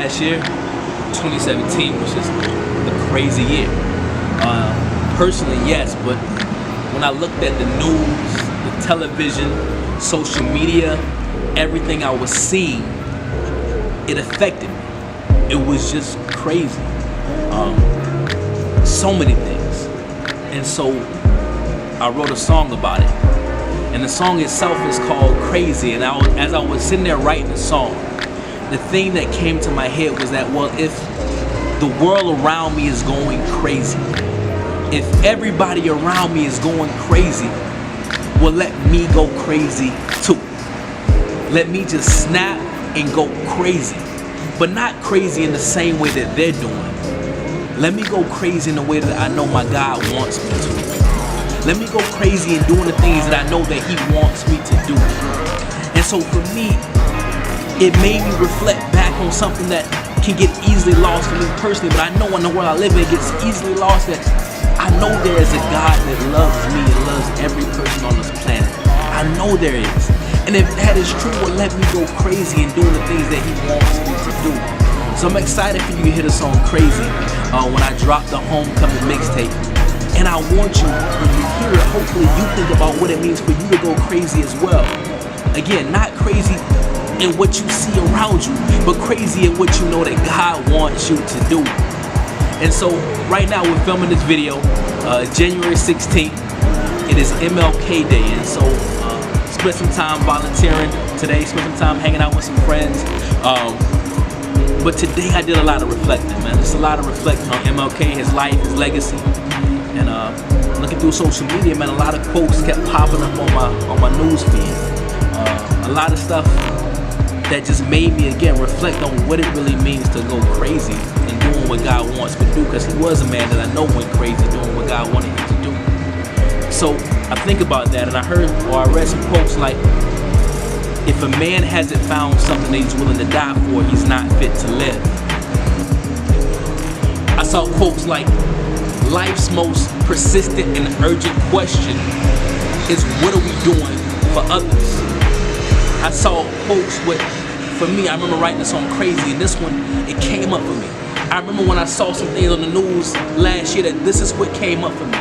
last year, 2017, was just a crazy year. Personally, yes, but when I looked at the news, the television, social media, everything I was seeing, it affected me. It was just crazy. So many things. And so I wrote a song about it. And the song itself is called Crazy. And as I was sitting there writing the song, the thing that came to my head was that, well, if the world around me is going crazy, if everybody around me is going crazy, well, let me go crazy too. Let me just snap and go crazy. But not crazy in the same way that they're doing. Let me go crazy in the way that I know my God wants me to. Let me go crazy in doing the things that I know that He wants me to do. And so for me, it made me reflect back on something that can get easily lost for me personally, but I know in the world I live in, it gets easily lost, that I know there is a God that loves me and loves every person on this planet. I know there is. And if that is true, well, let me go crazy in doing the things that He wants me to do. So I'm excited for you to hear the song Crazy when I drop the Homecoming mixtape. And I want you, when you hear it, hopefully you think about what it means for you to go crazy as well. Again, not crazy in what you see around you, but crazy in what you know that God wants you to do. And so right now we're filming this video, January 16th. It is MLK Day, and so spent some time volunteering today, spent some time hanging out with some friends. But today I did a lot of reflecting, man. Just a lot of reflecting on MLK, his life, his legacy. And looking through social media, man, a lot of quotes kept popping up on my news feed. A lot of stuff that just made me, again, reflect on what it really means to go crazy and doing what God wants me to do, because he was a man that I know went crazy doing what God wanted him to do. So I think about that, and I read some quotes like, if a man hasn't found something that he's willing to die for, he's not fit to live. I saw quotes like, life's most persistent and urgent question is, what are we doing for others? I saw quotes with, for me, I remember writing this song Crazy, and this one, it came up for me. I remember when I saw some things on the news last year that this is what came up for me.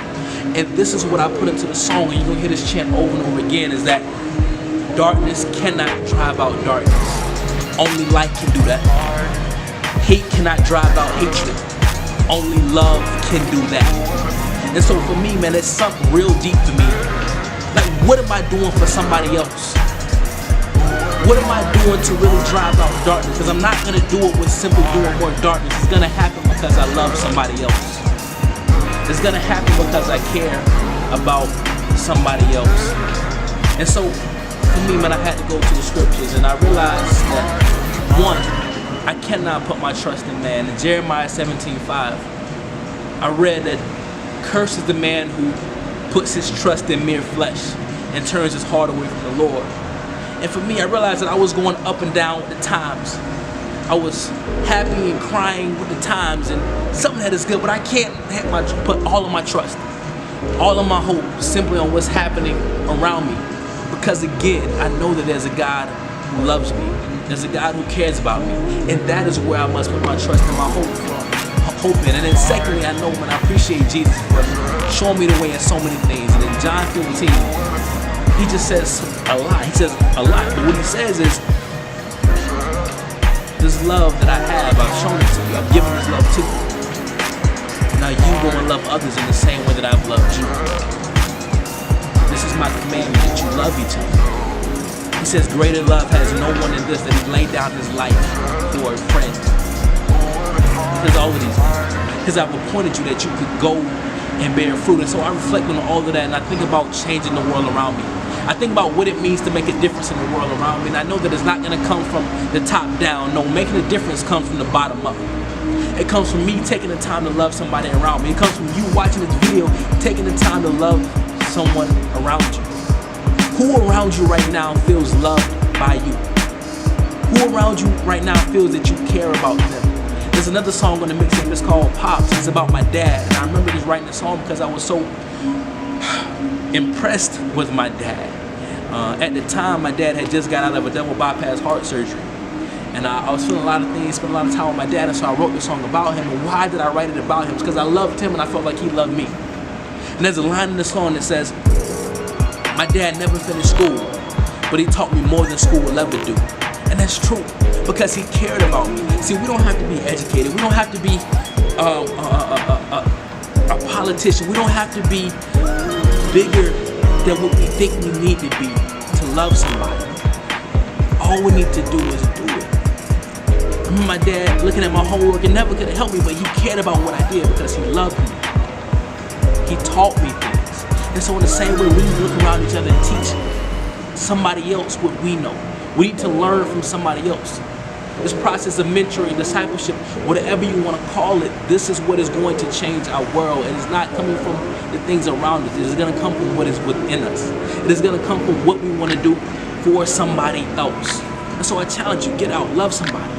And this is what I put into the song, and you're gonna hear this chant over and over again, is that darkness cannot drive out darkness. Only light can do that. Hate cannot drive out hatred. Only love can do that. And so for me, man, it's something real deep for me. Like, what am I doing for somebody else? What am I doing to really drive out darkness? Because I'm not going to do it with simply doing more darkness. It's going to happen because I love somebody else. It's going to happen because I care about somebody else. And so for me, man, I had to go to the scriptures, and I realized that, one, I cannot put my trust in man. In Jeremiah 17:5, I read that cursed is the man who puts his trust in mere flesh and turns his heart away from the Lord. And for me, I realized that I was going up and down with the times. I was happy and crying with the times, and something that is good, but I can't put all of my trust, all of my hope simply on what's happening around me. Because again, I know that there's a God who loves me. There's a God who cares about me. And that is where I must put my trust and my hope in. And then secondly, I know, man, I appreciate Jesus for showing me the way in so many things. And in John 15, he just says a lot. He says a lot. But what he says is, this love that I have, I've shown it to you. I've given this love to you. Now you go and love others in the same way that I've loved you. This is my commandment, that you love each other. He says, greater love has no one than this, that he laid down his life for a friend. Because all of these, because I've appointed you that you could go and bear fruit. And so I reflect on all of that, and I think about changing the world around me. I think about what it means to make a difference in the world around me. And I know that it's not going to come from the top down. No, making a difference comes from the bottom up. It comes from me taking the time to love somebody around me. It comes from you watching this video, taking the time to love someone around you. Who around you right now feels loved by you? Who around you right now feels that you care about them? There's another song on the mixtape, it's called Pops. It's about my dad. And I remember just writing this song because I was so impressed with my dad. At the time, my dad had just got out of a double bypass heart surgery. And I was feeling a lot of things, spent a lot of time with my dad, and so I wrote the song about him. And why did I write it about him? It's because I loved him and I felt like he loved me. And there's a line in the song that says, my dad never finished school, but he taught me more than school will ever do. And that's true, because he cared about me. See, we don't have to be educated. We don't have to be a politician. We don't have to be bigger than what we think we need to be to love somebody. All we need to do is do it. I remember my dad looking at my homework and never could have helped me, but he cared about what I did because he loved me. He taught me things. And so in the same way, we need to look around each other and teach somebody else what we know. We need to learn from somebody else. This process of mentoring, discipleship, whatever you want to call it, this is what is going to change our world. And it's not coming from the things around us. It is going to come from what is within us. It is going to come from what we want to do for somebody else. And so I challenge you, get out, love somebody.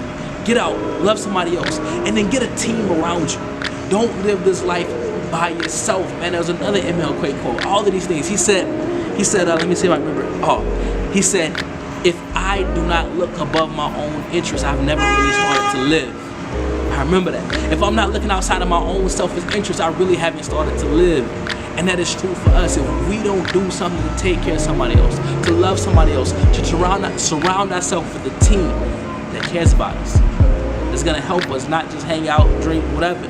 Get out, love somebody else. And then get a team around you. Don't live this life by yourself, man. There was another MLK quote. All of these things. He said, let me see if I remember. He said, if I do not look above my own interests, I've never really started to live. I remember that. If I'm not looking outside of my own selfish interests, I really haven't started to live. And that is true for us. If we don't do something to take care of somebody else, to love somebody else, to surround ourselves with a team that cares about us, it's going to help us not just hang out, drink, whatever.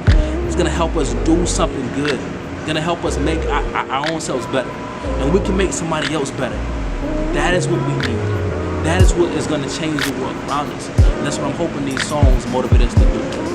It's going to help us do something good. It's going to help us make our own selves better. And we can make somebody else better. That is what we need. That is what is going to change the world around us. And that's what I'm hoping these songs motivate us to do.